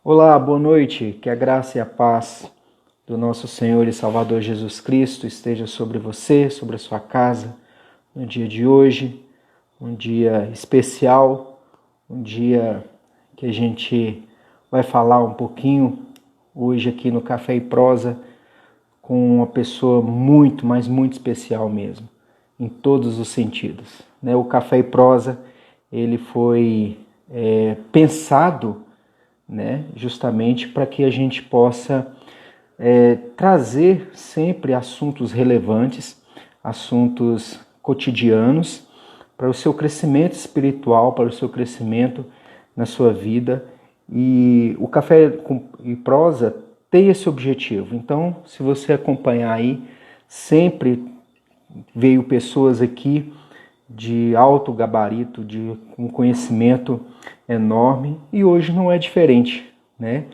Olá, boa noite. Que a graça e a paz do nosso Senhor e Salvador Jesus Cristo esteja sobre você, sobre a sua casa, no dia de hoje, um dia especial, um dia que a gente vai falar um pouquinho hoje aqui no Café e Prosa com uma pessoa muito, mas muito especial mesmo, em todos os sentidos. O Café e Prosa, ele foi pensado, justamente para que a gente possa trazer sempre assuntos relevantes, assuntos cotidianos, para o seu crescimento espiritual, para o seu crescimento na sua vida. E o Café e Prosa tem esse objetivo. Então, se você acompanhar aí, sempre veio pessoas aqui de alto gabarito, de um conhecimento enorme, e hoje não é diferente, né?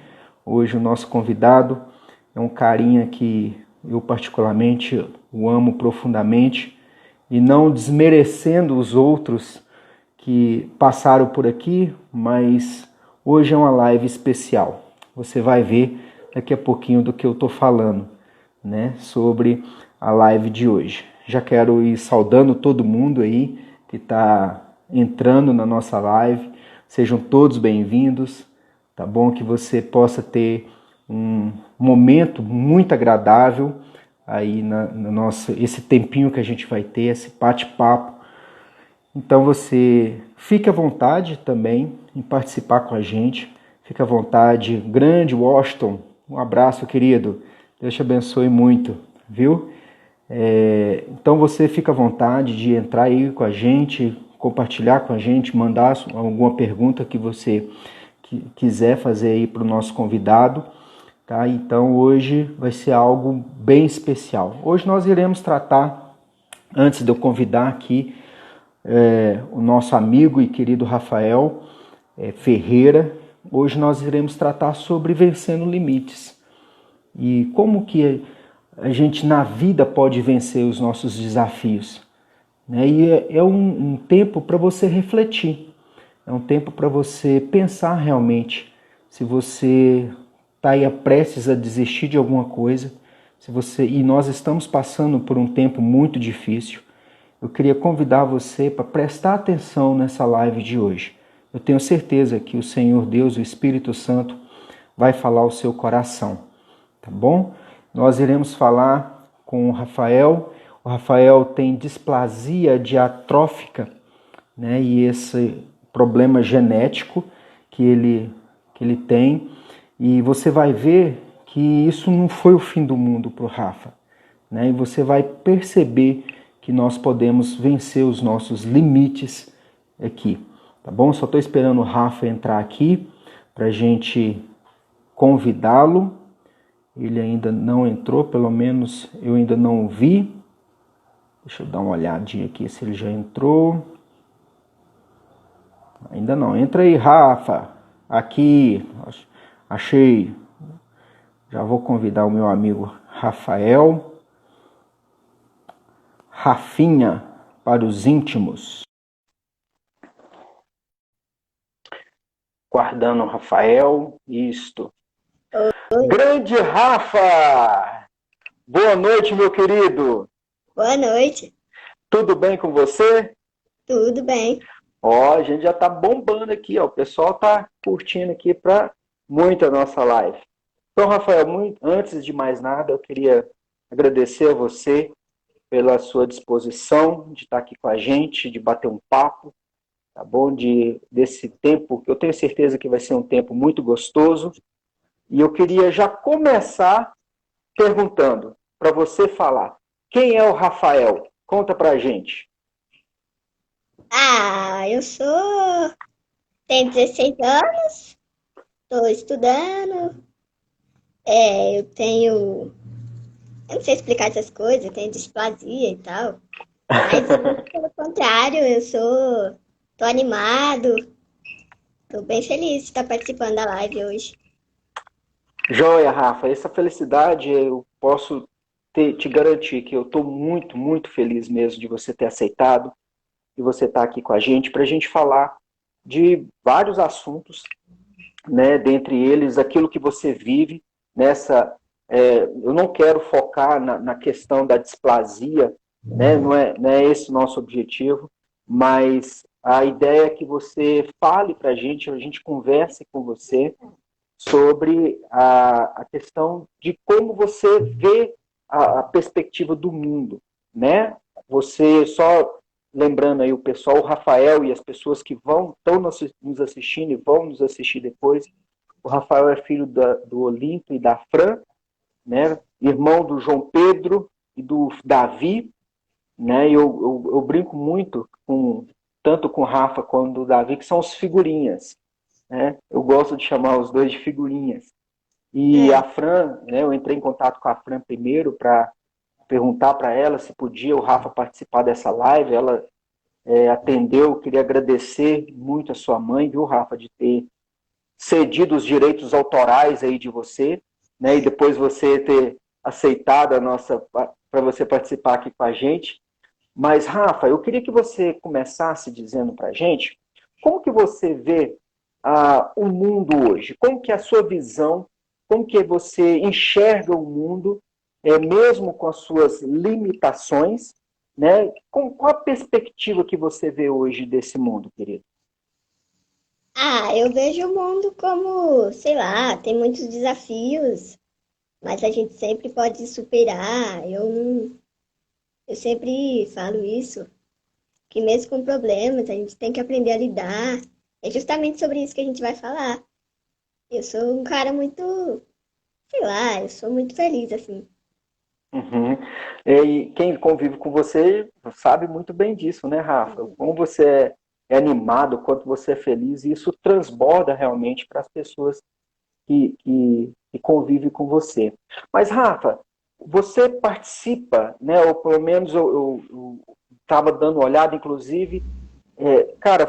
Hoje o nosso convidado é um carinha que eu particularmente o amo profundamente, e não desmerecendo os outros que passaram por aqui, mas hoje é uma live especial. Você vai ver daqui a pouquinho do que eu estou falando, né? Sobre a live de hoje. Já quero ir saudando todo mundo aí que está entrando na nossa live. Sejam todos bem-vindos, tá bom? Que você possa ter um momento muito agradável aí na nossa, esse tempinho que a gente vai ter, esse bate-papo. Então você fique à vontade também em participar com a gente. Fique à vontade. Grande Washington, um abraço, querido. Deus te abençoe muito, viu? Então você fica à vontade de entrar aí com a gente, compartilhar com a gente, mandar alguma pergunta que você quiser fazer aí para o nosso convidado. Tá? Então hoje vai ser algo bem especial. Hoje nós iremos tratar, antes de eu convidar aqui o nosso amigo e querido Rafael Ferreira, hoje nós iremos tratar sobre vencendo limites. E como que a gente na vida pode vencer os nossos desafios. E é um tempo para você refletir, é um tempo para você pensar realmente se você está aí prestes a desistir de alguma coisa, e nós estamos passando por um tempo muito difícil. Eu queria convidar você para prestar atenção nessa live de hoje. Eu tenho certeza que o Senhor Deus, o Espírito Santo, vai falar ao seu coração, tá bom? Nós iremos falar com o Rafael. O Rafael tem displasia diatrófica, né? E esse problema genético que ele tem. E você vai ver que isso não foi o fim do mundo para o Rafa, né? E você vai perceber que nós podemos vencer os nossos limites aqui, tá bom? Só estou esperando o Rafa entrar aqui para a gente convidá-lo. Ele ainda não entrou, pelo menos eu ainda não o vi. Deixa eu dar uma olhadinha aqui se ele já entrou. Ainda não. Entra aí, Rafa. Aqui. Achei. Já vou convidar o meu amigo Rafael. Rafinha para os íntimos. Guardando o Rafael. Isto. Oi, Grande Rafa! Boa noite, meu querido. boa noite, Tudo bem com você? tudo bem? Ó, a gente já tá bombando aqui, ó. O pessoal tá curtindo aqui para muito a nossa live. Então, Rafael, antes de mais nada, eu queria agradecer a você pela sua disposição de estar aqui com a gente, de bater um papo, tá bom? Desse tempo, que eu tenho certeza que vai ser um tempo muito gostoso. E eu queria já começar perguntando para você falar, quem é o Rafael? Conta pra gente. Eu tenho 16 anos, estou estudando, eu não sei explicar essas coisas, eu tenho displasia e tal, mas pelo contrário, tô animado, tô bem feliz de estar participando da live hoje. Joia, Rafa, essa felicidade eu posso te garantir que eu estou muito, muito feliz mesmo de você ter aceitado e você estar aqui com a gente para a gente falar de vários assuntos né, dentre eles, aquilo que você vive nessa... eu não quero focar na questão da displasia, né, não é esse o nosso objetivo, mas a ideia é que você fale para a gente converse com você sobre a questão de como você vê a perspectiva do mundo, né? Você, só lembrando aí o pessoal, o Rafael e as pessoas que estão nos assistindo e vão nos assistir depois, o Rafael é filho do Olimpo e da Fran, né? Irmão do João Pedro e do Davi, né? Eu brinco muito tanto com o Rafa quanto o Davi, que são os figurinhas, né? Eu gosto de chamar os dois de figurinhas. E a É. Fran, né, eu entrei em contato com a Fran primeiro para perguntar para ela se podia o Rafa participar dessa live. Ela atendeu, queria agradecer muito a sua mãe, viu, Rafa, de ter cedido os direitos autorais aí de você, né, e depois você ter aceitado a nossa, para você participar aqui com a gente. Mas, Rafa, eu queria que você começasse dizendo para a gente como que você vê o mundo hoje, como que é a sua visão, como que você enxerga o mundo, mesmo com as suas limitações, né? Qual a perspectiva que você vê hoje desse mundo, querido? Ah, eu vejo o mundo como, sei lá, tem muitos desafios, mas a gente sempre pode superar. Eu sempre falo isso, que mesmo com problemas, a gente tem que aprender a lidar. É justamente sobre isso que a gente vai falar. Eu sou um cara muito, sei lá, eu sou muito feliz, assim. Uhum. E quem convive com você sabe muito bem disso, né, Rafa? Como você é animado, quanto você é feliz, e isso transborda realmente para as pessoas que convivem com você. Mas, Rafa, você participa, né? Ou pelo menos eu estava dando uma olhada, inclusive, cara,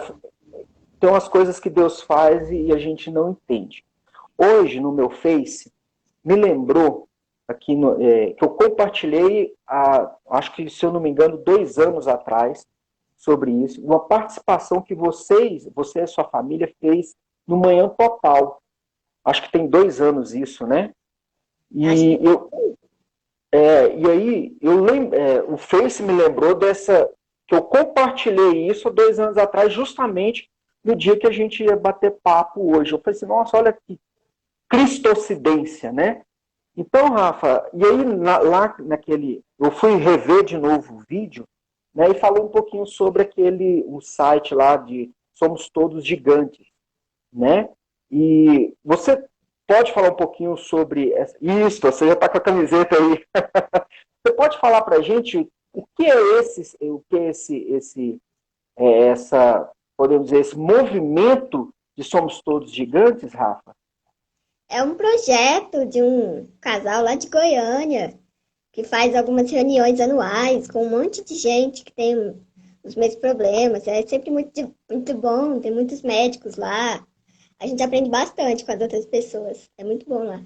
tem umas coisas que Deus faz e a gente não entende. Hoje, no meu Face, me lembrou aqui que eu compartilhei, acho que, se eu não me engano, 2 anos atrás, sobre isso, uma participação que você e sua família fez no Manhã Total. Acho que tem 2 anos isso, né? Acho E, e aí o Face me lembrou que eu compartilhei isso há 2 anos atrás, justamente no dia que a gente ia bater papo hoje. Eu falei assim, nossa, olha que cristocidência, né? Então, Rafa, e aí lá naquele. Eu fui rever de novo o vídeo, né? E falou um pouquinho sobre o site lá de Somos Todos Gigantes, né? E você pode falar um pouquinho sobre isso, você já está com a camiseta aí. Você pode falar para a gente o que é podemos dizer, esse movimento de Somos Todos Gigantes, Rafa? É um projeto de um casal lá de Goiânia que faz algumas reuniões anuais com um monte de gente que tem os mesmos problemas. É sempre muito bom, tem muitos médicos lá. A gente aprende bastante com as outras pessoas. É muito bom lá.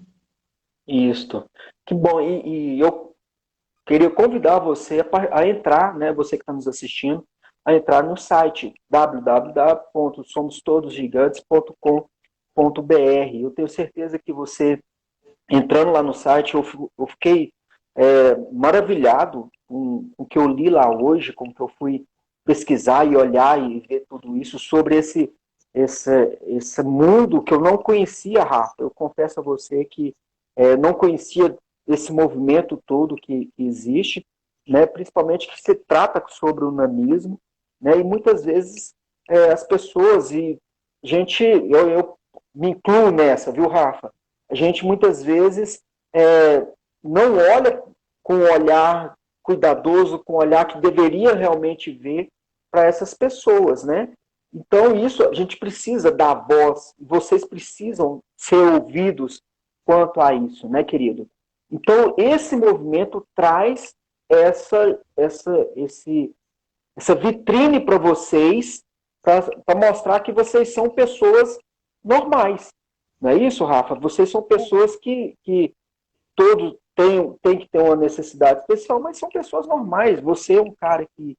Isto. Que bom. E eu queria convidar você a entrar, né, você que está nos assistindo, a entrar no site www.somostodosgigantes.com.br. Eu tenho certeza que você, entrando lá no site, eu fiquei maravilhado com o que eu li lá hoje, com o que eu fui pesquisar e olhar e ver tudo isso sobre esse mundo que eu não conhecia, Rafa. Eu confesso a você que não conhecia esse movimento todo que existe, né? Principalmente que se trata sobre o nanismo, né? E muitas vezes as pessoas, e gente, eu me incluo nessa, viu, Rafa? A gente muitas vezes não olha com um olhar cuidadoso, com um olhar que deveria realmente ver para essas pessoas, né? Então, isso a gente precisa dar voz, vocês precisam ser ouvidos quanto a isso, né, querido? Então, esse movimento traz essa vitrine para vocês, para mostrar que vocês são pessoas normais. Não é isso, Rafa? Vocês são pessoas que todos têm que ter uma necessidade especial, mas são pessoas normais. Você é um cara que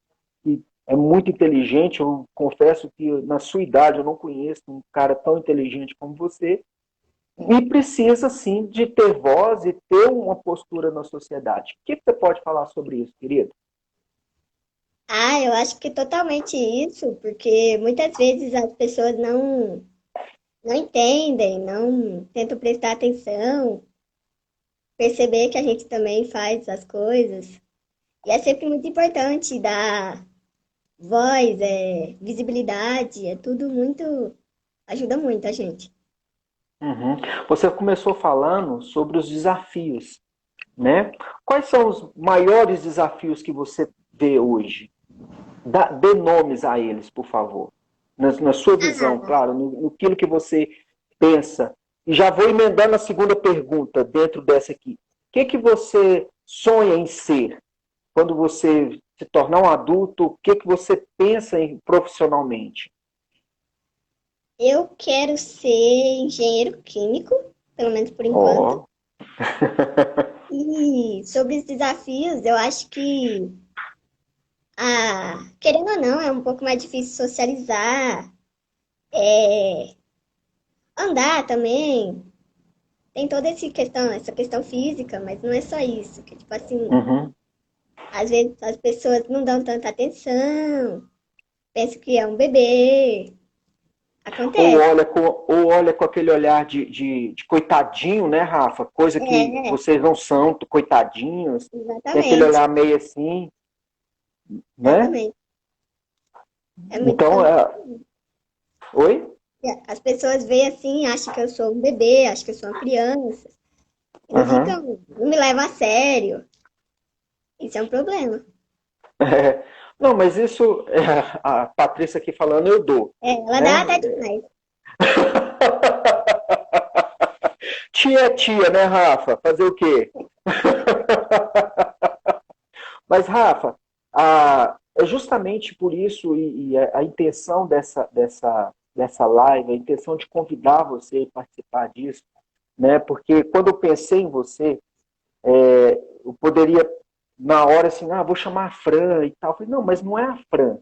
é muito inteligente. Eu confesso que na sua idade eu não conheço um cara tão inteligente como você. E precisa, sim, de ter voz e ter uma postura na sociedade. O que você pode falar sobre isso, querido? Ah, eu acho que totalmente isso, porque muitas vezes as pessoas não entendem, não tentam prestar atenção, perceber que a gente também faz as coisas. E é sempre muito importante dar voz, visibilidade, é tudo muito, ajuda muito a gente. Uhum. Você começou falando sobre os desafios, né? Quais são os maiores desafios que você vê hoje? Dê nomes a eles, por favor. Na sua visão, Ah, claro, no que você pensa. E já vou emendando a segunda pergunta dentro dessa aqui. O que você sonha em ser quando você se tornar um adulto? O que você pensa em profissionalmente? eu quero ser engenheiro químico, pelo menos por enquanto. Ó. E sobre os desafios, eu acho que, querendo ou não, é um pouco mais difícil socializar, é, andar também. Tem toda essa questão física, mas não é só isso. Que, tipo assim, Uhum. às vezes as pessoas não dão tanta atenção, pensam que é um bebê. Acontece. Ou olha com aquele olhar de coitadinho, né, Rafa? Coisa que É, vocês não são, coitadinhos. Tem aquele exatamente. olhar meio assim, né? Exatamente. É muito Então, oi? as pessoas veem assim, acham que eu sou um bebê, acham que eu sou uma criança. E não Uhum. ficam, não me levam a sério. Isso é um problema. É. Não, mas isso, a Patrícia aqui falando, eu dou, É, ela dá né? até demais. Tia é tia, né, Rafa? Fazer o quê? Mas, Rafa, é justamente por isso e a intenção dessa live, a intenção de convidar você a participar disso, né? Porque quando eu pensei em você, eu poderia, na hora, assim, vou chamar a Fran e tal. Eu falei, não, mas não é a Fran.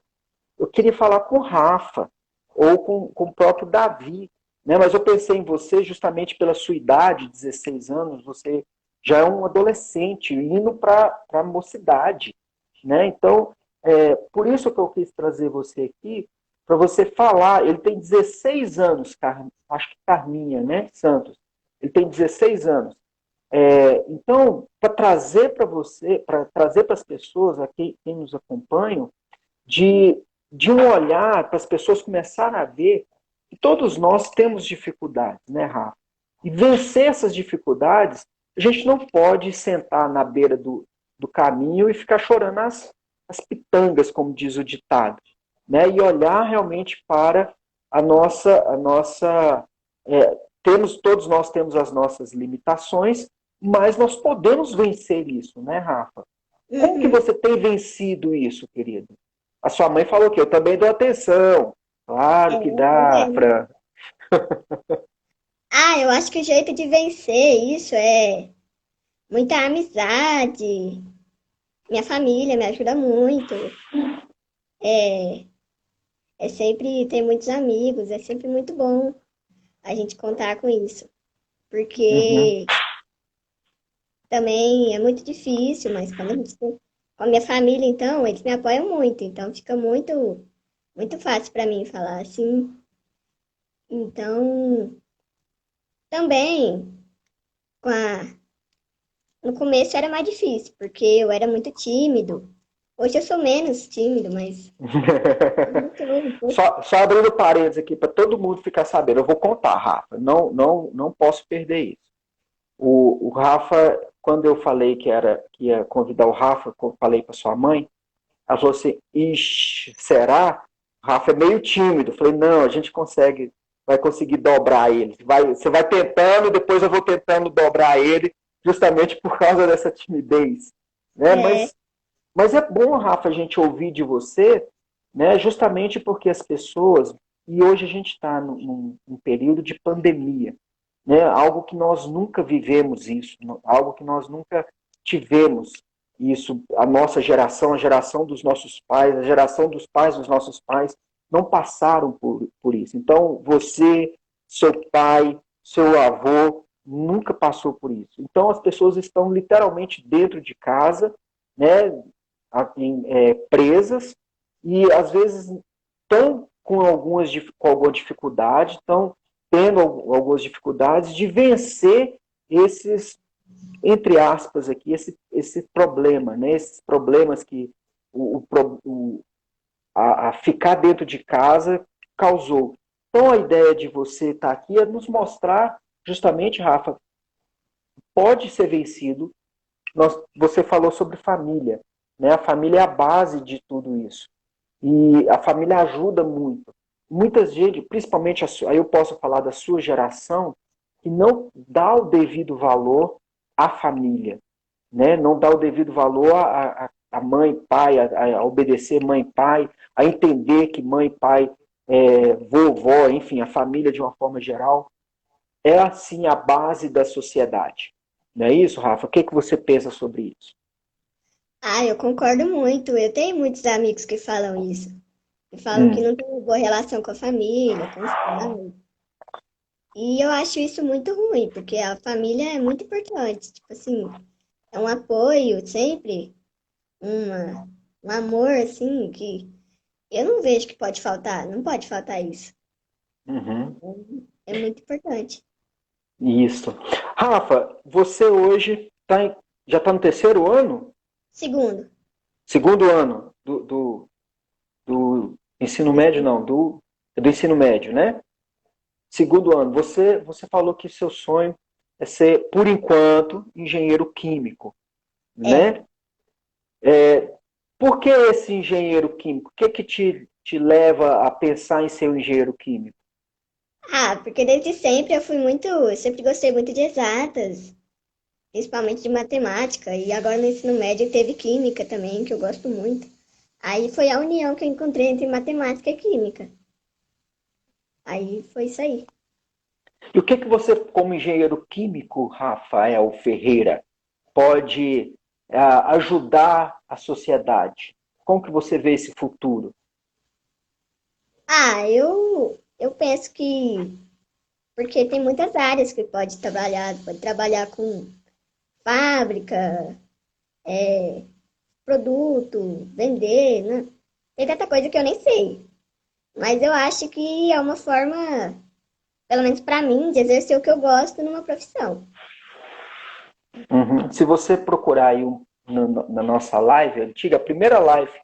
Eu queria falar com o Rafa ou com o próprio Davi, né? Mas eu pensei em você justamente pela sua idade, 16 anos, você já é um adolescente indo para a mocidade, né? Então, por isso que eu quis trazer você aqui, para você falar. Ele tem 16 anos, acho que Carminha, né, Santos? Ele tem 16 anos. Então, para trazer para você, para trazer para as pessoas, aqui, quem nos acompanham, de, de um olhar para as pessoas começarem a ver que todos nós temos dificuldades, né, Rafa? E vencer essas dificuldades, a gente não pode sentar na beira do caminho e ficar chorando as pitangas, como diz o ditado, né? E olhar realmente para a nossa todos nós temos as nossas limitações, mas nós podemos vencer isso, né, Rafa? Como que Uhum. você tem vencido isso, querido? A sua mãe falou que eu também dou atenção. Claro que Tá dá, vendo? Fran. Eu acho que o jeito de vencer isso é muita amizade. Minha família me ajuda muito. É, é sempre ter muitos amigos, é sempre muito bom a gente contar com isso. Uhum. Porque também é muito difícil, mas quando a gente tem com a minha família, então, eles me apoiam muito, então fica muito fácil para mim falar assim. Então, também com no começo era mais difícil, porque eu era muito tímido. Hoje eu sou menos tímido, mas eu sou um pouco. Só abrindo parênteses aqui para todo mundo ficar sabendo. Eu vou contar, Rafa. Não posso perder isso. O Rafa, quando eu falei que ia convidar o Rafa, falei para sua mãe, ela falou assim: Ixi, será? O Rafa é meio tímido. Eu falei: não, a gente vai conseguir dobrar ele. Você vai tentando, depois eu vou tentando dobrar ele, justamente por causa dessa timidez. Né? É, Mas é bom, Rafa, a gente ouvir de você, né? Justamente porque as pessoas. E hoje a gente está num período de pandemia, né? Algo que nós nunca vivemos isso, algo que nós nunca tivemos. isso, a nossa geração, a geração dos nossos pais, a geração dos pais dos nossos pais, não passaram por isso. Então, você, seu pai, seu avô, nunca passou por isso. Então, as pessoas estão literalmente dentro de casa, né, presas, e às vezes estão com alguma dificuldade, estão tendo algumas dificuldades de vencer esses, entre aspas, aqui, esse problema, né? Esses problemas que a ficar dentro de casa causou. Então, a ideia de você estar aqui é nos mostrar, justamente, Rafa, pode ser vencido. Você falou sobre família, né? A família é a base de tudo isso. E a família ajuda muito. Muitas gente, principalmente, aí eu posso falar da sua geração, que não dá o devido valor à família, né? Não dá o devido valor a mãe, pai, a obedecer mãe, pai, a entender que mãe, pai, vovó, enfim, a família de uma forma geral, é assim a base da sociedade. Não é isso, Rafa? O que, que você pensa sobre isso? Ah, eu concordo muito. Eu tenho muitos amigos que falam isso. Que falam que Hum, não tem uma boa relação com a família, com os pais. E eu acho isso muito ruim, porque a família é muito importante. Tipo assim, é um apoio sempre, uma, um amor, assim, que eu não vejo que pode faltar. Não pode faltar isso. uhum. É muito importante. Isso. Rafa, você hoje já está no terceiro ano? Segundo, Segundo ano do ensino médio, não, do ensino médio, né? Segundo ano. Você falou que seu sonho é ser, por enquanto, engenheiro químico, é. né? Por que esse engenheiro químico? O que, que te leva a pensar em ser um engenheiro químico? Ah, porque desde sempre eu sempre gostei muito de exatas, principalmente de matemática, e agora no ensino médio teve química também, que eu gosto muito. Aí foi a união que eu encontrei entre matemática e química. Aí foi isso aí. E o que, que você, como engenheiro químico, Rafael Ferreira, pode ajudar a sociedade? Como que você vê esse futuro? Ah, eu penso que porque tem muitas áreas que pode trabalhar com fábrica, produto, vender, né? Tem tanta coisa que eu nem sei. Mas eu acho que é uma forma, pelo menos pra mim, de exercer o que eu gosto numa profissão. Uhum. Se você procurar aí na nossa live antiga, a primeira live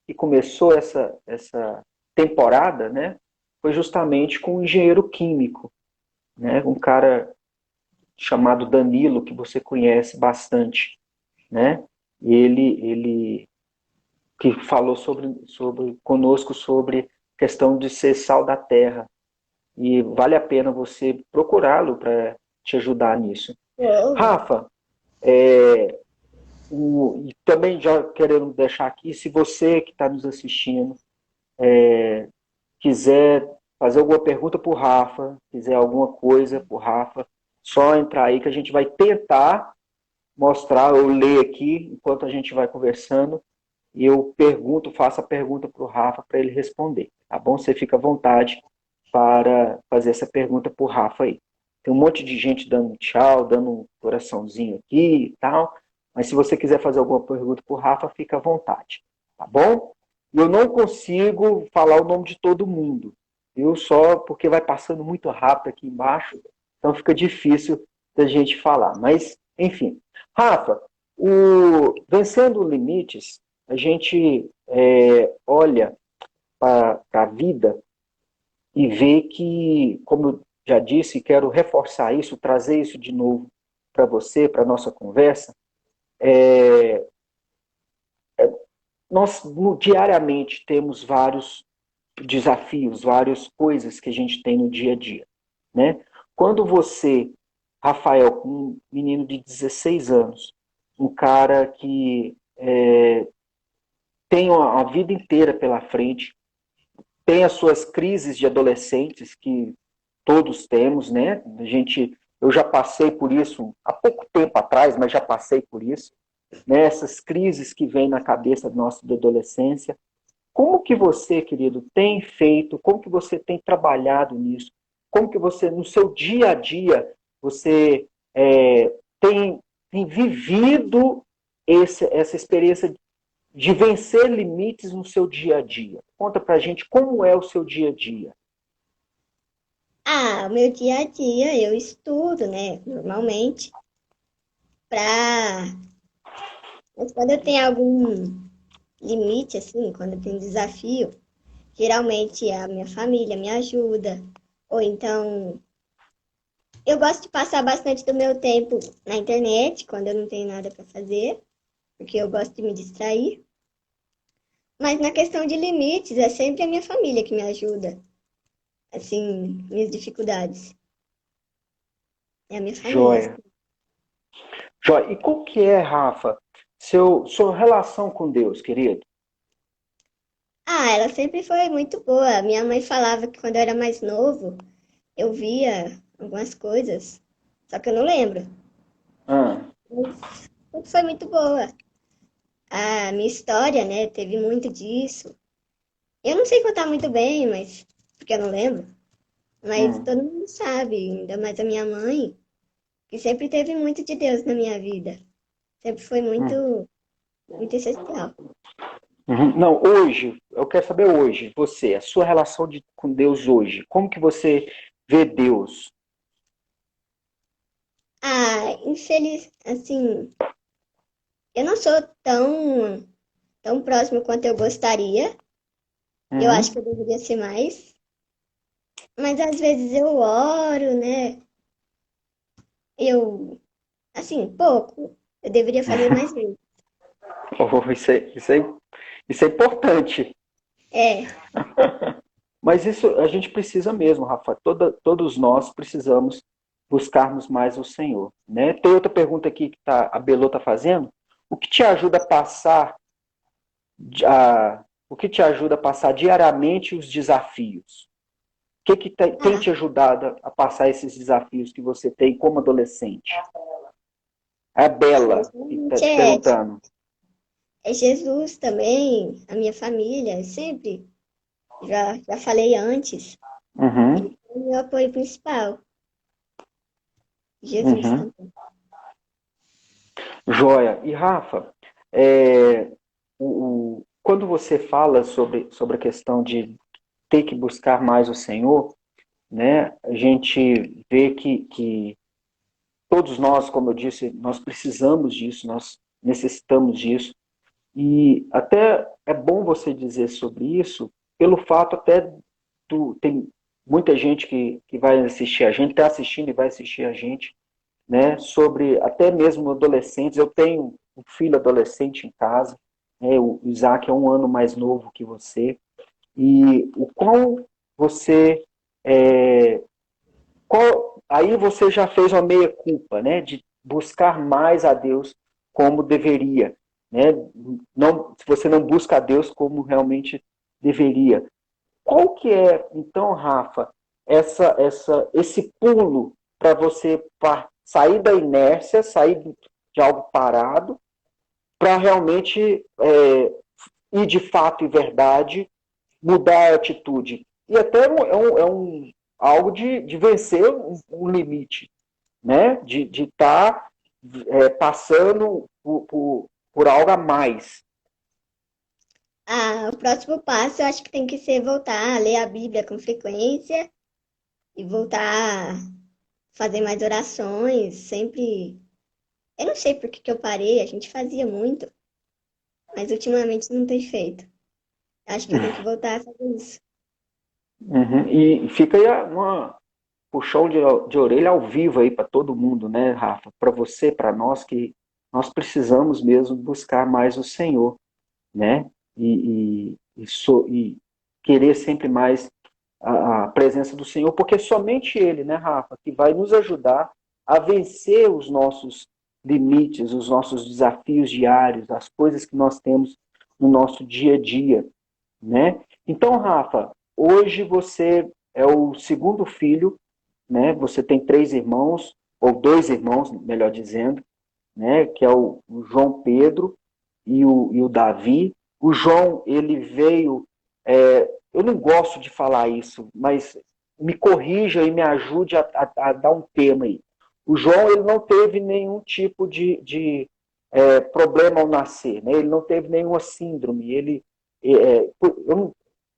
que começou essa temporada, né, foi justamente com um engenheiro químico, né, um cara chamado Danilo, que você conhece bastante, né? Ele que falou sobre conosco sobre questão de ser sal da terra. E vale a pena você procurá-lo para te ajudar nisso. Uou. Rafa, e também já querendo deixar aqui, se você que está nos assistindo quiser fazer alguma pergunta para o Rafa, quiser alguma coisa para o Rafa, só entrar aí que a gente vai tentar mostrar, eu ler aqui enquanto a gente vai conversando e eu faço a pergunta para o Rafa para ele responder, tá bom? Você fica à vontade para fazer essa pergunta para o Rafa aí. Tem um monte de gente dando um tchau, dando um coraçãozinho aqui e tal, mas se você quiser fazer alguma pergunta para o Rafa, fica à vontade, tá bom? Eu não consigo falar o nome de todo mundo, viu? Só porque vai passando muito rápido aqui embaixo, então fica difícil da gente falar. Mas, enfim. Rafa, Vencendo Limites, a gente olha para a vida e vê que, como eu já disse, quero reforçar isso, trazer isso de novo para você, para a nossa conversa, nós diariamente temos vários desafios, várias coisas que a gente tem no dia a dia, né? Quando você, Rafael, um menino de 16 anos, um cara que tem a vida inteira pela frente, tem as suas crises de adolescentes que todos temos, né? Eu já passei por isso há pouco tempo atrás, mas já passei por isso. né, essas crises que vêm na cabeça nossa da adolescência. Como que você, querido, tem feito, como que você tem trabalhado nisso? Como que você, no seu dia a dia, você tem vivido essa experiência de vencer limites no seu dia a dia? Conta pra gente como é o seu dia a dia. Ah, o meu dia a dia eu estudo, né? Normalmente, pra. Mas quando eu tenho algum limite, assim, quando eu tenho desafio, geralmente a minha família me ajuda. Ou então, eu gosto de passar bastante do meu tempo na internet, quando eu não tenho nada para fazer, porque eu gosto de me distrair. Mas na questão de limites, é sempre a minha família que me ajuda, assim, minhas dificuldades. É a minha família. Joia. Joia. E qual que é, Rafa, sua relação com Deus, querido? Ah, ela sempre foi muito boa. Minha mãe falava que quando eu era mais novo, eu via algumas coisas, só que eu não lembro. Ah, Mas sempre foi muito boa. A minha história, né, teve muito disso. Eu não sei contar muito bem, mas porque eu não lembro. Mas hum, todo mundo sabe, ainda mais a minha mãe, que sempre teve muito de Deus na minha vida. Sempre foi hum. muito essencial. Uhum. Não, hoje, eu quero saber hoje, você, a sua relação com Deus hoje. Como que você vê Deus? Ah, infeliz, assim, eu não sou tão próximo quanto eu gostaria. Eu acho que Uhum. eu deveria ser mais. Mas às vezes eu oro, né? Eu, assim, pouco. Eu deveria fazer mais vezes. Oh, isso é importante. É. Mas isso a gente precisa mesmo, Rafa. Todos nós precisamos buscarmos mais o Senhor, né? Tem outra pergunta aqui que a Belô está fazendo. O que te ajuda a passar o que te ajuda a passar diariamente os desafios? O que tem Ah, te ajudado a passar esses desafios que você tem como adolescente? É a Bela que está principalmente te perguntando. é Jesus também, a minha família, sempre. Já falei antes. Uhum, Ele foi o meu apoio principal. Jesus uhum. também. Joia. E Rafa, é, quando você fala sobre a questão de ter que buscar mais o Senhor, né, a gente vê que todos nós, como eu disse, nós precisamos disso, nós necessitamos disso. E até é bom você dizer sobre isso, pelo fato até tem muita gente que vai assistir a gente, está assistindo e vai assistir a gente, né, sobre até mesmo adolescentes. Eu tenho um filho adolescente em casa, né, o Isaac é um ano mais novo que você, e o qual você é, aí você já fez uma meia-culpa, né, de buscar mais a Deus como deveria, né? Não, se você não busca a Deus como realmente deveria. Qual que é, então, Rafa, esse pulo para você sair da inércia, sair de algo parado, para realmente ir de fato e verdade, mudar a atitude? E até algo de vencer um limite, né? De estar passando por algo a mais. Ah, o próximo passo eu acho que tem que ser voltar a ler a Bíblia com frequência e voltar a fazer mais orações, sempre. Eu não sei por que que eu parei, a gente fazia muito, mas ultimamente não tem feito. Acho que eu tenho que voltar a fazer isso. Uhum. E fica aí puxão de orelha ao vivo aí para todo mundo, né, Rafa? Para você, para nós, que nós precisamos mesmo buscar mais o Senhor, né? E querer sempre mais a presença do Senhor, porque somente Ele, né, Rafa, que vai nos ajudar a vencer os nossos limites, os nossos desafios diários, as coisas que nós temos no nosso dia a dia, né? Então, Rafa, hoje você é o segundo filho, né? Você tem três irmãos, ou dois irmãos, melhor dizendo, né, que é o João Pedro e o Davi. O João, ele veio, eu não gosto de falar isso, mas me corrija e me ajude a dar um tema aí. O João, ele não teve nenhum tipo de problema ao nascer, né? Ele não teve nenhuma síndrome, eu não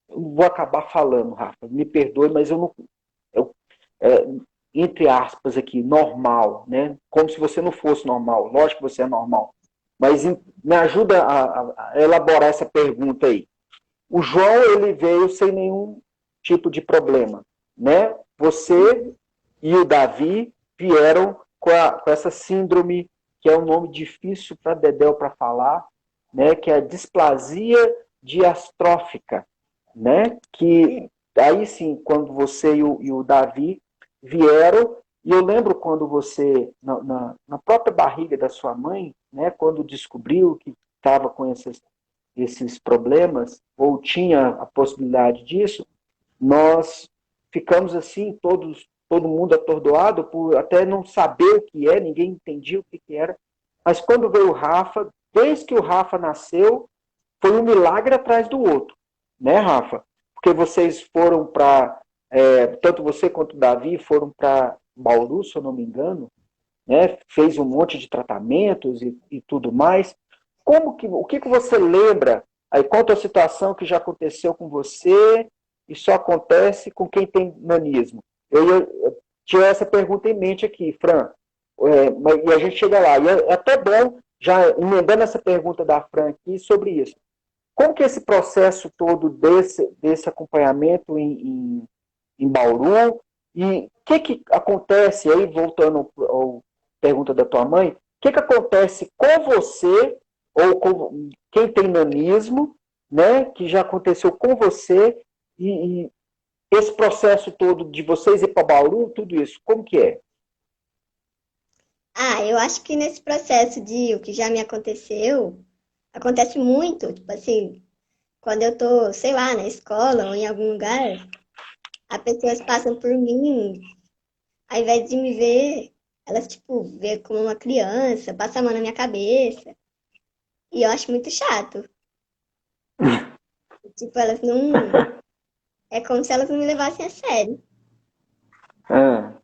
vou acabar falando, Rafa, me perdoe, mas eu não, eu, é, entre aspas aqui, normal, né? Como se você não fosse normal. Lógico que você é normal. Mas me ajuda a elaborar essa pergunta aí. O João, ele veio sem nenhum tipo de problema, né? Você e o Davi vieram com essa síndrome, que é um nome difícil para Dedéu para falar, né? Que é a displasia diastrófica, né? Que aí sim, quando você e o Davi vieram, e eu lembro quando você, na própria barriga da sua mãe, né? Quando descobriu que estava com esses problemas, ou tinha a possibilidade disso, nós ficamos assim, todo mundo atordoado, por até não saber o que é, ninguém entendia o que era. Mas quando veio o Rafa, desde que o Rafa nasceu, foi um milagre atrás do outro, né, Rafa? Porque vocês foram para, tanto você quanto o Davi foram para Bauru, se eu não me engano, né? Fez um monte de tratamentos e tudo mais. O que você lembra? Aí conta a situação que já aconteceu com você e só acontece com quem tem nanismo. Eu tinha essa pergunta em mente aqui, Fran, e a gente chega lá. E é até bom, já emendando essa pergunta da Fran aqui sobre isso. Como que é esse processo todo desse acompanhamento em Bauru? E o que acontece, aí voltando ao pergunta da tua mãe, o que acontece com você, ou com quem tem nanismo, né, que já aconteceu com você, e esse processo todo de vocês ir para Bauru, tudo isso, como que é? Ah, eu acho que nesse processo de o que já me aconteceu, acontece muito, tipo assim, quando eu tô, sei lá, na escola ou em algum lugar, as pessoas passam por mim, ao invés de me ver, elas, tipo, vê como uma criança, passam a mão na minha cabeça, e eu acho muito chato. Tipo, elas não. É como se elas não me levassem a sério. Ah.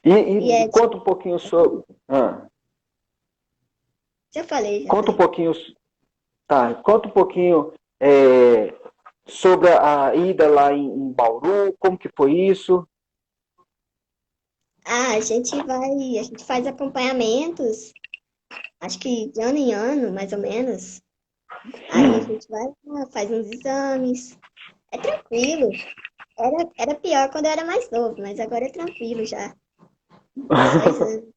E E é, tipo, conta um pouquinho sobre. já falei, já Conta um falei. pouquinho. Tá, conta um pouquinho é, sobre a ida lá em Bauru, como que foi isso? Ah, a gente faz acompanhamentos, acho que de ano em ano, mais ou menos. Aí a gente vai lá, faz uns exames. É tranquilo. Era pior quando eu era mais novo, mas agora é tranquilo já. Só exame.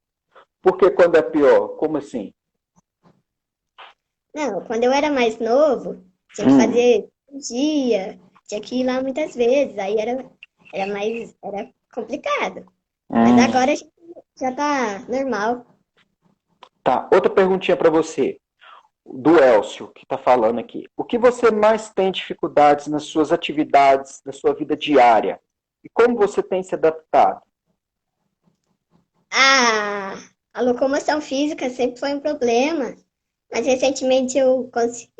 Porque quando é pior? Como assim? Não, quando eu era mais novo, tinha que Hum, fazer um dia, tinha que ir lá muitas vezes, era complicado. Mas hum. agora já tá normal. Tá, outra perguntinha para você, do Elcio, que está falando aqui. O que você mais tem dificuldades nas suas atividades, na sua vida diária? E como você tem se adaptado? Ah, a locomoção física sempre foi um problema, mas recentemente eu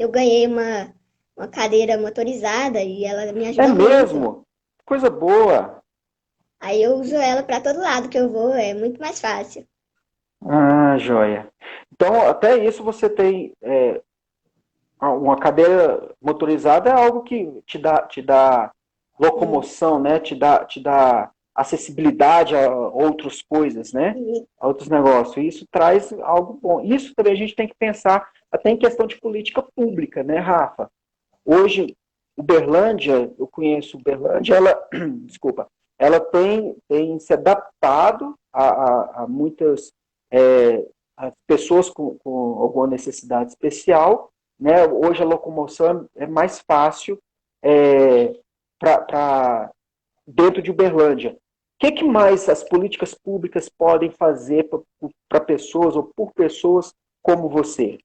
ganhei uma cadeira motorizada e ela me É ajuda muito. mesmo? Coisa boa. Aí eu uso ela para todo lado que eu vou, é muito mais fácil. Ah, joia. Então, até isso você tem. Uma cadeira motorizada é algo que te dá Sim, locomoção, né? Te dá acessibilidade a outras coisas, né? sim. A outros negócios. E isso traz algo bom. Isso também a gente tem que pensar até em questão de política pública, né, Rafa? Hoje, Uberlândia, eu conheço Uberlândia, ela, desculpa, ela tem se adaptado a muitas a pessoas com alguma necessidade especial, né? Hoje a locomoção é mais fácil para dentro de Uberlândia. O que mais as políticas públicas podem fazer para pessoas ou por pessoas como você?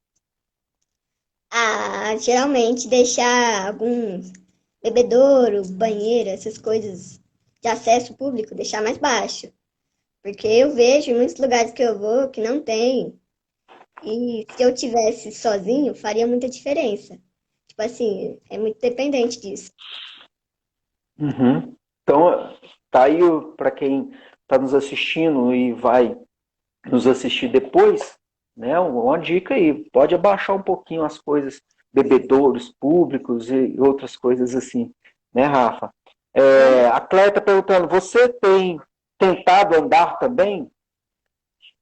Ah, geralmente deixar algum bebedouro, banheiro, essas coisas de acesso público, deixar mais baixo. Porque eu vejo em muitos lugares que eu vou que não tem. E se eu tivesse sozinho, faria muita diferença. Tipo assim, é muito dependente disso. Uhum. Então, tá aí para quem está nos assistindo e vai nos assistir depois, né? Uma dica aí, pode abaixar um pouquinho as coisas, bebedouros públicos e outras coisas assim, né, Rafa? Aham. A Cléia está perguntando, você tem tentado andar também?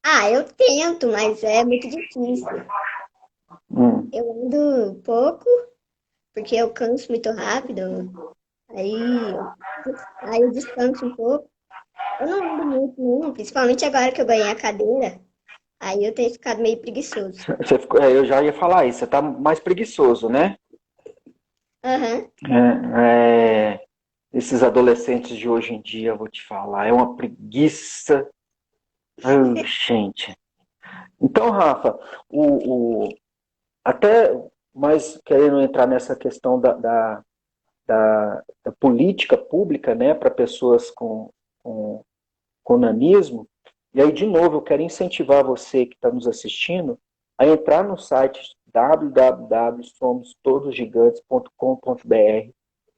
Ah, eu tento, mas é muito difícil. Hum. Eu ando pouco, porque eu canso muito rápido. Aí, aí eu descanso um pouco. Eu não ando muito, não, principalmente agora que eu ganhei a cadeira. Aí eu tenho ficado meio preguiçoso. Eu já ia falar isso, você está mais preguiçoso, né? Aham. Esses adolescentes de hoje em dia, eu vou te falar, é uma preguiça. Ai, gente. Então, Rafa, até mais querendo entrar nessa questão da política pública, né, para pessoas com, com nanismo, e aí, de novo, eu quero incentivar você que está nos assistindo a entrar no site www.somostodosgigantes.com.br,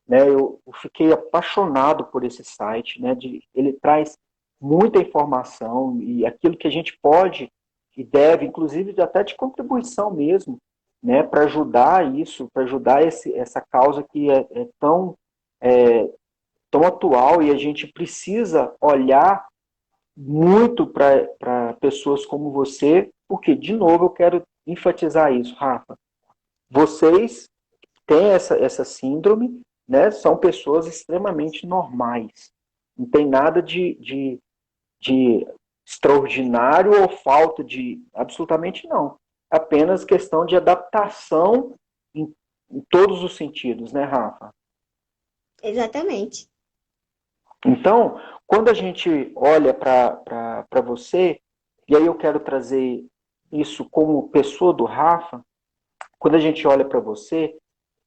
né? Eu fiquei apaixonado por esse site, né? Ele traz muita informação e aquilo que a gente pode e deve, inclusive até de contribuição mesmo, né? Para ajudar isso, para ajudar essa causa que é é, tão atual e a gente precisa olhar muito para pessoas como você, porque, de novo, eu quero enfatizar isso, Rafa. Vocês têm essa síndrome, né? São pessoas extremamente normais. Não tem nada de extraordinário ou falta de. Absolutamente não. Apenas questão de adaptação em todos os sentidos, né, Rafa? Exatamente. Então, quando a gente olha para você, e aí eu quero trazer isso como pessoa do Rafa, quando a gente olha para você,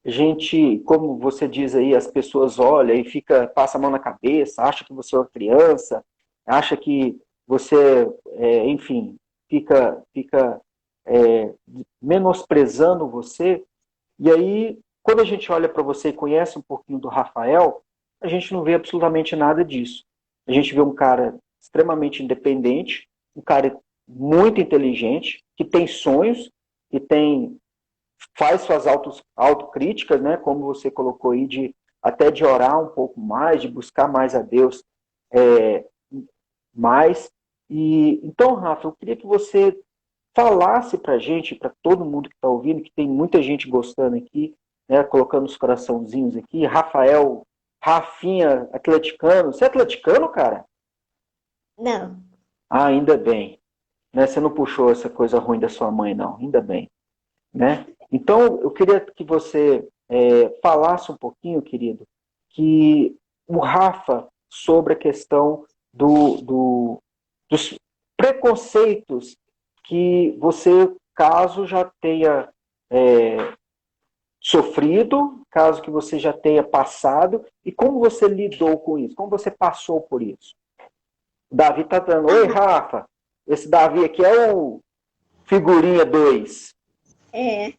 a gente, como você diz aí, as pessoas olham e passa a mão na cabeça, acha que você é uma criança, acha que você, enfim, fica menosprezando você. E aí, quando a gente olha para você e conhece um pouquinho do Rafael, a gente não vê absolutamente nada disso. A gente vê um cara extremamente independente, um cara muito inteligente, que tem sonhos, que faz suas autocríticas, né, como você colocou aí, até de orar um pouco mais, de buscar mais a Deus é, mais. E então, Rafa, eu queria que você falasse para a gente, para todo mundo que está ouvindo, que tem muita gente gostando aqui, né, colocando os coraçãozinhos aqui, Rafael, Rafinha, atleticano. Você é atleticano, cara? Não. Ah, ainda bem. Né? Você não puxou essa coisa ruim da sua mãe, não. Ainda bem. Né? Então, eu queria que você falasse um pouquinho, querido, que o Rafa, sobre a questão dos preconceitos que você, caso já tenha sofrido, caso que você já tenha passado, e como você lidou com isso, como você passou por isso. O Davi está dando, oi, Ah, Rafa, esse Davi aqui é o figurinha 2. é.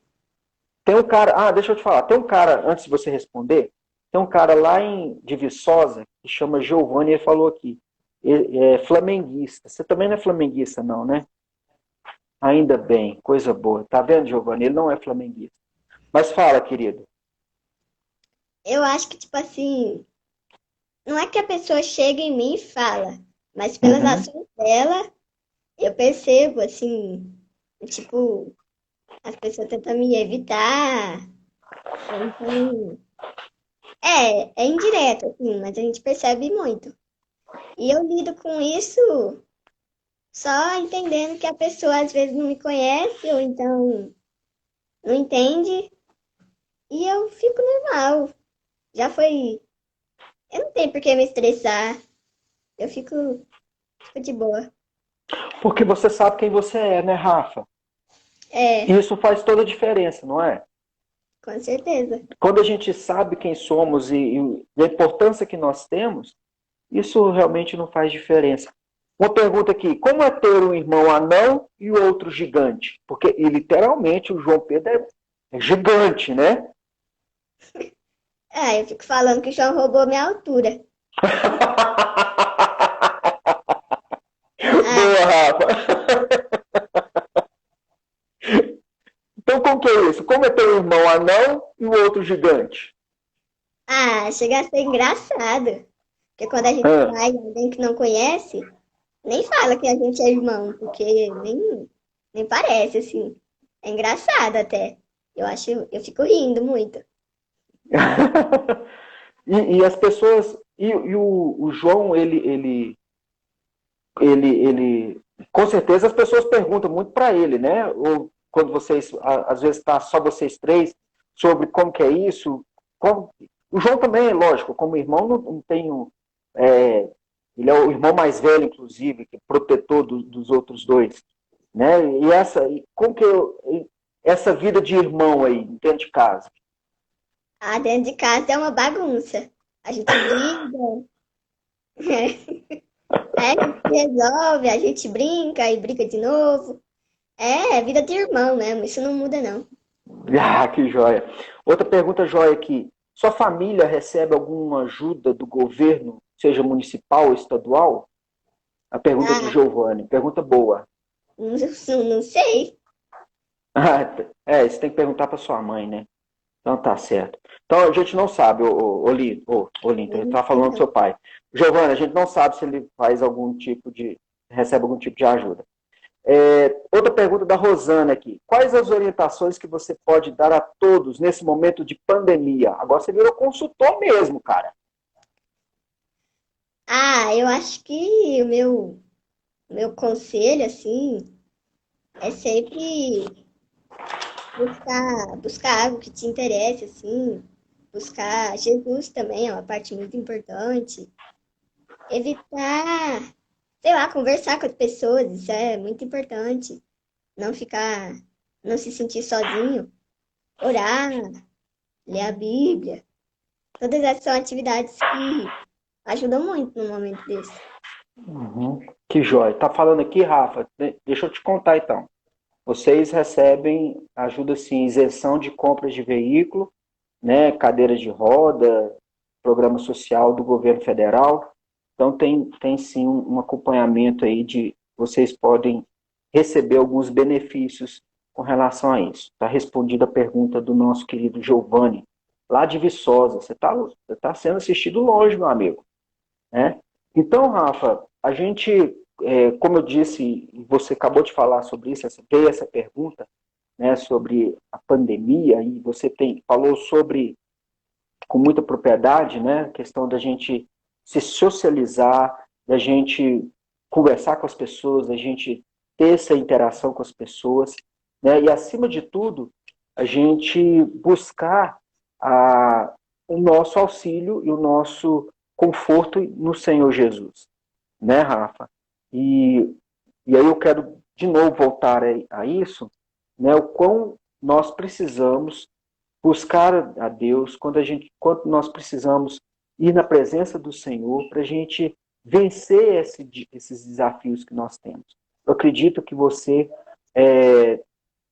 Tem um cara, deixa eu te falar, tem um cara, antes de você responder, tem um cara lá de Viçosa que chama Giovanni, ele falou aqui, ele é flamenguista. Você também não é flamenguista, não, né? Ainda bem, coisa boa. Tá vendo, Giovanni? Ele não é flamenguista. Mas fala, querido. Eu acho que, tipo assim, não é que a pessoa chega em mim e fala, mas pelas Uhum. ações dela, eu percebo, assim, tipo, as pessoas tentam me evitar, ou então. É indireto, assim, mas a gente percebe muito. E eu lido com isso só entendendo que a pessoa às vezes não me conhece, ou então não entende, e eu fico normal. Já foi. Eu não tenho por que me estressar, eu fico de boa. Porque você sabe quem você é, né, Rafa? É, E isso faz toda a diferença, não é? com certeza. Quando a gente sabe quem somos e a importância que nós temos, isso realmente não faz diferença. Uma pergunta aqui, como é ter um irmão anão e o outro gigante? Porque, e, literalmente, o João Pedro é gigante, né? Eu fico falando que o João roubou minha altura. Ah, Boa, Rafa. Então, como que é isso? Como é ter um irmão anão e o outro gigante? chega a ser engraçado. Porque quando a gente Ah, vai alguém que não conhece, nem fala que a gente é irmão, porque nem parece, assim. É engraçado até. Eu fico rindo muito. e as pessoas. O João, com certeza as pessoas perguntam muito para ele, né? Ou quando vocês, às vezes está só vocês três, sobre como que é isso. O João também, lógico, como irmão, não tenho. É, ele é o irmão mais velho, inclusive, que é protetor dos outros dois, né? Como que essa vida de irmão aí dentro de casa? Dentro de casa é uma bagunça. A gente briga, a gente resolve, a gente brinca e briga de novo. É vida de irmão mesmo, isso não muda não. Ah, que joia. Outra pergunta joia aqui. Sua família recebe alguma ajuda do governo, seja municipal ou estadual? A pergunta de Ah, Giovanni. Pergunta boa. não sei. Isso tem que perguntar para sua mãe, né? Então tá certo. Então a gente não sabe, Olinto, eu Não estava sei falando do não. seu pai. Giovanni, a gente não sabe se ele faz recebe algum tipo de ajuda. Outra pergunta da Rosana aqui. Quais as orientações que você pode dar a todos nesse momento de pandemia? Agora você virou consultor mesmo, cara. Eu acho que meu conselho, assim, é sempre buscar algo que te interesse, assim, buscar Jesus também é uma parte muito importante. Evitar, sei lá, conversar com as pessoas, isso é muito importante. Não ficar, não se sentir sozinho. Orar, ler a Bíblia. Todas essas são atividades que ajudam muito num momento desse. Uhum. Que jóia. Tá falando aqui, Rafa, deixa eu te contar então. Vocês recebem ajuda assim, isenção de compras de veículo, né, cadeira de roda, programa social do governo federal. Então tem sim um acompanhamento aí de vocês podem receber alguns benefícios com relação a isso. Está respondida a pergunta do nosso querido Giovanni, lá de Viçosa. Você tá sendo assistido longe, meu amigo, né? Então, Rafa, a gente, como eu disse, você acabou de falar sobre isso, veio essa pergunta, né, sobre a pandemia, e você falou sobre, com muita propriedade, né, a questão da gente se socializar, da gente conversar com as pessoas, da gente ter essa interação com as pessoas, né, e acima de tudo, a gente buscar a, o nosso auxílio e o nosso conforto no Senhor Jesus, né, Rafa? E, e aí eu quero de novo voltar a isso, né, o quão nós precisamos buscar a Deus, quando nós precisamos ir na presença do Senhor para a gente vencer esses desafios que nós temos. Eu acredito que você é,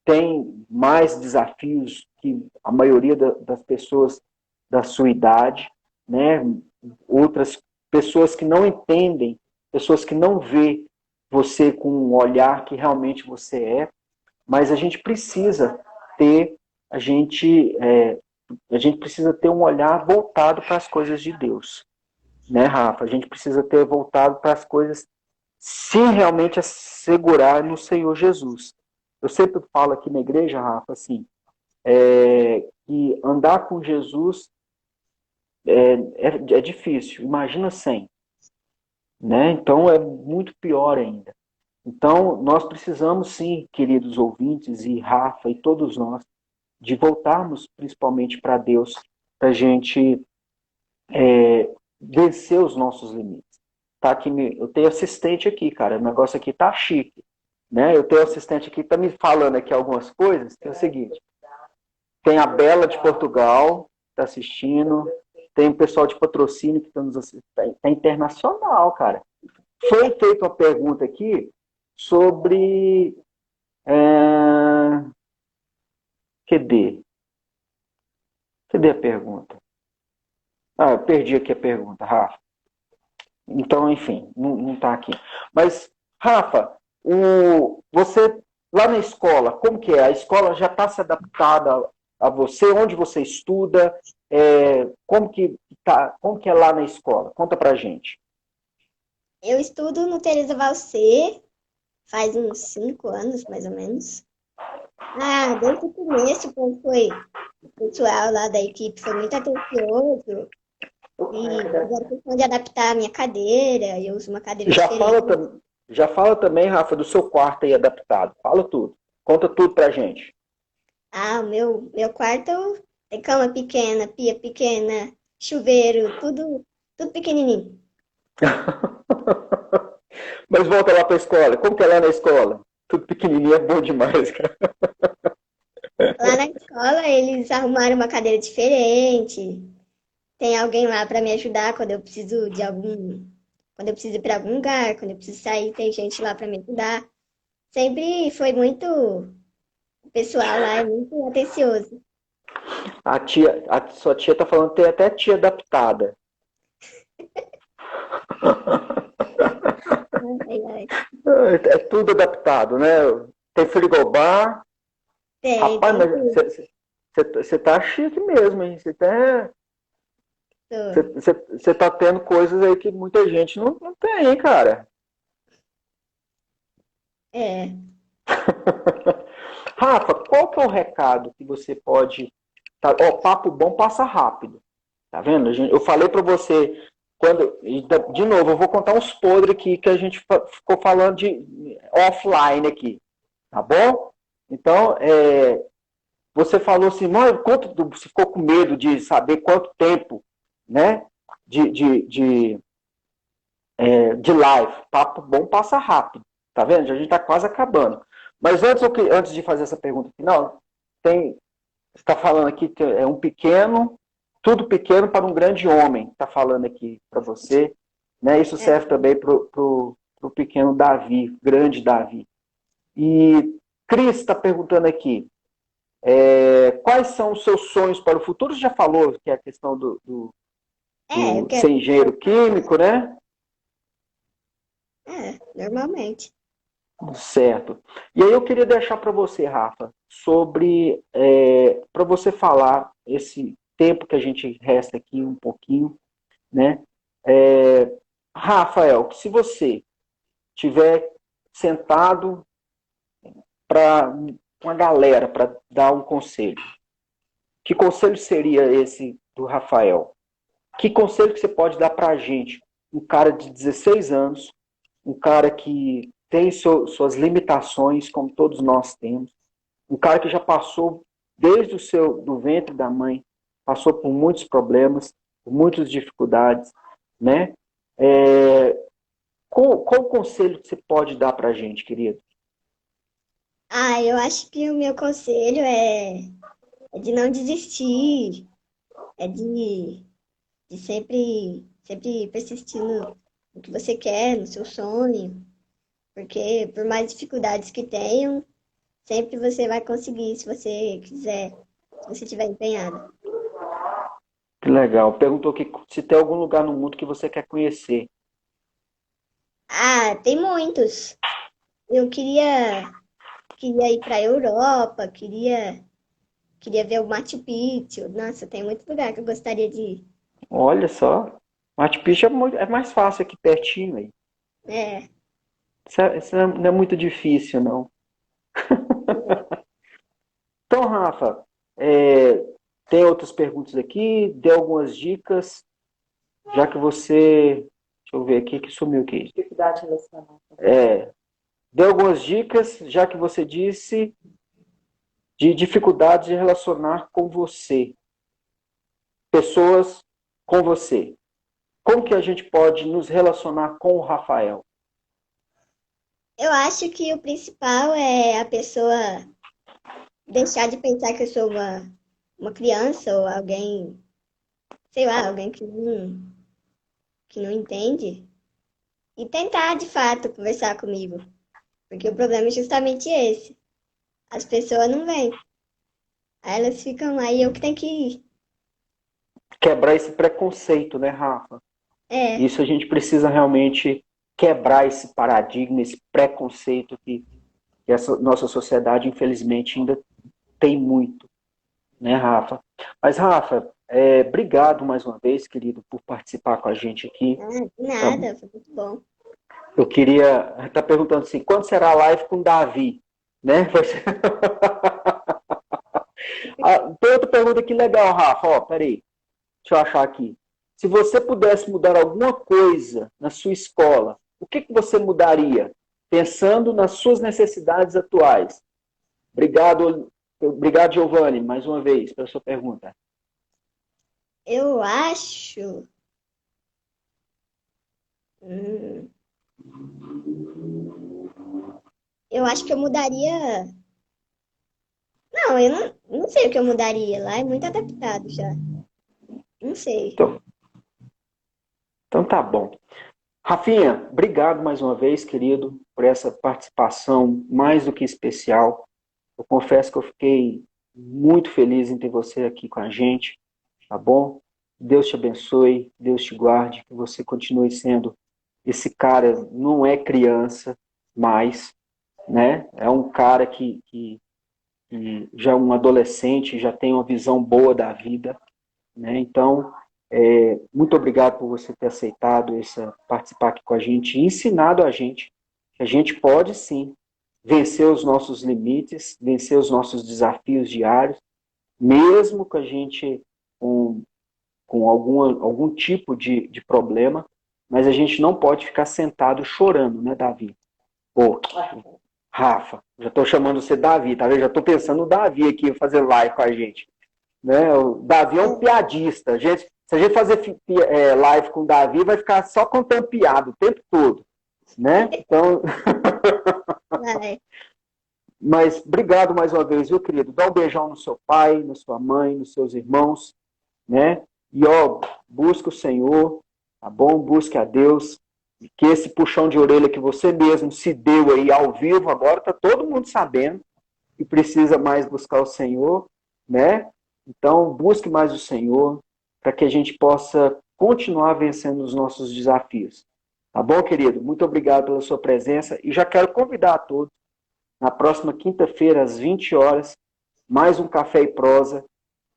tem mais desafios que a maioria das pessoas da sua idade, né? Outras pessoas que não entendem, pessoas que não vê você com o olhar que realmente você é, mas a gente precisa ter, a gente, é, a gente precisa ter um olhar voltado para as coisas de Deus, né, Rafa? A gente precisa ter voltado para as coisas, se realmente assegurar no Senhor Jesus. Eu sempre falo aqui na igreja, Rafa, assim, que andar com Jesus é difícil, imagina sem, né? Então é muito pior ainda. Então, nós precisamos sim, queridos ouvintes, e Rafa, e todos nós, de voltarmos principalmente para Deus, para a gente vencer os nossos limites. Tá aqui, eu tenho assistente aqui, cara, o negócio aqui tá chique, né? Eu tenho assistente aqui que tá me falando aqui algumas coisas, que é o seguinte, tem a Bela de Portugal, está assistindo, tem o pessoal de patrocínio que está nos assistindo, tá internacional, cara. foi feita uma pergunta aqui sobre... é, cadê? Cadê a pergunta? Ah, eu perdi aqui a pergunta, Rafa. Então, enfim, não está aqui. Mas, Rafa, você lá na escola, como que é? A escola já está se adaptada a você? Onde você estuda? Como que é lá na escola? Conta pra gente. Eu estudo no Teresa Valcê, faz uns 5 anos, mais ou menos. Ah, desde o começo, quando foi o pessoal lá da equipe foi muito atencioso e fizeram questão de adaptar a minha cadeira, eu uso uma cadeira Já fala, diferente. já fala também, Rafa, do seu quarto aí adaptado. Fala tudo. Conta tudo pra gente. Ah, o meu quarto tem cama pequena, pia pequena, chuveiro, tudo pequenininho. Mas volta lá pra escola. Como que é lá na escola? Tudo pequenininho é bom demais, cara. Lá na escola eles arrumaram uma cadeira diferente. Tem alguém lá para me ajudar quando eu preciso de quando eu preciso ir para algum lugar, quando eu preciso sair, tem gente lá para me ajudar. Sempre foi muito, o pessoal lá é muito atencioso. A sua tia tá falando que tem até tia adaptada. Ai, ai. É tudo adaptado, né? Tem frigobar. Rapaz, Tem mas tudo. você tá chique mesmo, hein? Tô. Você tá tendo coisas aí que muita gente não tem, hein, cara? É. Rafa, qual que é o recado que você pode... Tá, ó, papo bom passa rápido. Tá vendo? Eu falei para você, de novo, eu vou contar uns podres aqui que a gente ficou falando de offline aqui, tá bom? Então, você falou assim, mano, você ficou com medo de saber quanto tempo, né? De, de, de, de live. Papo bom passa rápido. Tá vendo? A gente tá quase acabando. Mas antes de fazer essa pergunta final, você está falando aqui que é um pequeno, tudo pequeno para um grande homem. Está falando aqui para você. Né? Isso É. serve também para o pequeno Davi, grande Davi. E Cris está perguntando aqui, quais são os seus sonhos para o futuro? Você já falou que é a questão Eu do ser quero. engenheiro químico, né? Normalmente. Certo. E aí eu queria deixar para você, Rafa, sobre para você falar esse tempo que a gente resta aqui um pouquinho, né? Rafael, se você tiver sentado para uma galera para dar um conselho, que conselho seria esse do Rafael? Que conselho que você pode dar para a gente, um cara de 16 anos, um cara que tem suas limitações, como todos nós temos, um cara que já passou desde do ventre da mãe, passou por muitos problemas, por muitas dificuldades, né? Qual o conselho que você pode dar para a gente, querido? Eu acho que o meu conselho é de não desistir, é de sempre persistir no que você quer, no seu sonho, porque por mais dificuldades que tenham, sempre você vai conseguir se você quiser, se você estiver empenhado. Que legal. Perguntou que se tem algum lugar no mundo que você quer conhecer. Tem muitos. Eu queria ir para a Europa, queria ver o Machu Picchu. Nossa, tem muito lugar que eu gostaria de ir. Olha só. Machu Picchu é mais fácil aqui pertinho aí. É, Isso não é muito difícil, não. Então, Rafa, tem outras perguntas aqui, dê algumas dicas, já que você. Deixa eu ver aqui que sumiu aqui. Dificuldade relacional. Dê algumas dicas, já que você disse de dificuldades de relacionar com você, pessoas com você. Como que a gente pode nos relacionar com o Rafael? eu acho que o principal é a pessoa deixar de pensar que eu sou uma criança ou alguém, sei lá, alguém que não entende. e tentar, de fato, conversar comigo. Porque o problema é justamente esse. As pessoas não vêm. Aí elas ficam lá e eu que tenho que ir. Quebrar esse preconceito, né, Rafa? É, Isso a gente precisa realmente quebrar esse paradigma, esse preconceito que essa nossa sociedade, infelizmente, ainda tem muito, né, Rafa? Mas, Rafa, obrigado mais uma vez, querido, por participar com a gente aqui. ah, de Tá? nada, foi muito bom. Eu queria estar perguntando assim, quando será a live com o Davi? Né? Tem outra pergunta aqui legal, Rafa. Ó, peraí, deixa eu achar aqui. Se você pudesse mudar alguma coisa na sua escola, o que você mudaria? Pensando nas suas necessidades atuais. Obrigado, Giovanni, mais uma vez, pela sua pergunta. Eu acho. hum, eu acho que eu mudaria. Não, eu não sei o que eu mudaria. Lá é muito adaptado já. Não sei. Então, então tá bom. Rafinha, obrigado mais uma vez, querido, por essa participação mais do que especial. Eu confesso que eu fiquei muito feliz em ter você aqui com a gente, tá bom? Deus te abençoe, Deus te guarde, que você continue sendo esse cara, não é criança mais, né? É um cara que já é um adolescente, já tem uma visão boa da vida, né? Então, muito obrigado por você ter aceitado participar aqui com a gente e ensinado a gente que a gente pode sim vencer os nossos limites, vencer os nossos desafios diários, mesmo que a gente com algum tipo de problema, mas a gente não pode ficar sentado chorando, né, Davi? Pô, Rafa, já estou chamando você Davi, tá vendo? Já estou pensando no Davi aqui fazer live com a gente. Né? O Davi é um piadista. Se a gente fazer live com o Davi, vai ficar só contando piada o tempo todo. Né? Então, Vai. mas obrigado mais uma vez, viu, querido? Dá um beijão no seu pai, na sua mãe, nos seus irmãos, né? E ó, busca o Senhor, tá bom? Busque a Deus. E que esse puxão de orelha que você mesmo se deu aí ao vivo, agora tá todo mundo sabendo que precisa mais buscar o Senhor, né? Então, busque mais o Senhor para que a gente possa continuar vencendo os nossos desafios. Tá bom, querido? Muito obrigado pela sua presença e já quero convidar a todos na próxima quinta-feira, às 20 horas, mais um Café e Prosa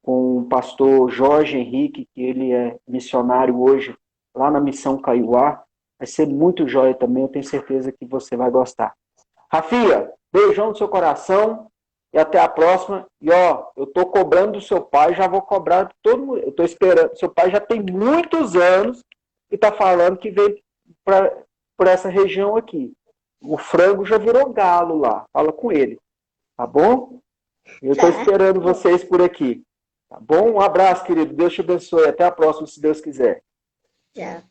com o pastor Jorge Henrique, que ele é missionário hoje lá na Missão Caiuá. Vai ser muito jóia também, eu tenho certeza que você vai gostar. Rafia, beijão no seu coração e até a próxima. E ó, eu tô cobrando do seu pai, já vou cobrar de todo mundo. Eu tô esperando. Seu pai já tem muitos anos e tá falando que veio por essa região aqui. O frango já virou galo lá. Fala com ele, tá bom? Eu tô Tá. esperando vocês por aqui. Tá bom? Um abraço, querido. Deus te abençoe. Até a próxima, se Deus quiser. Já.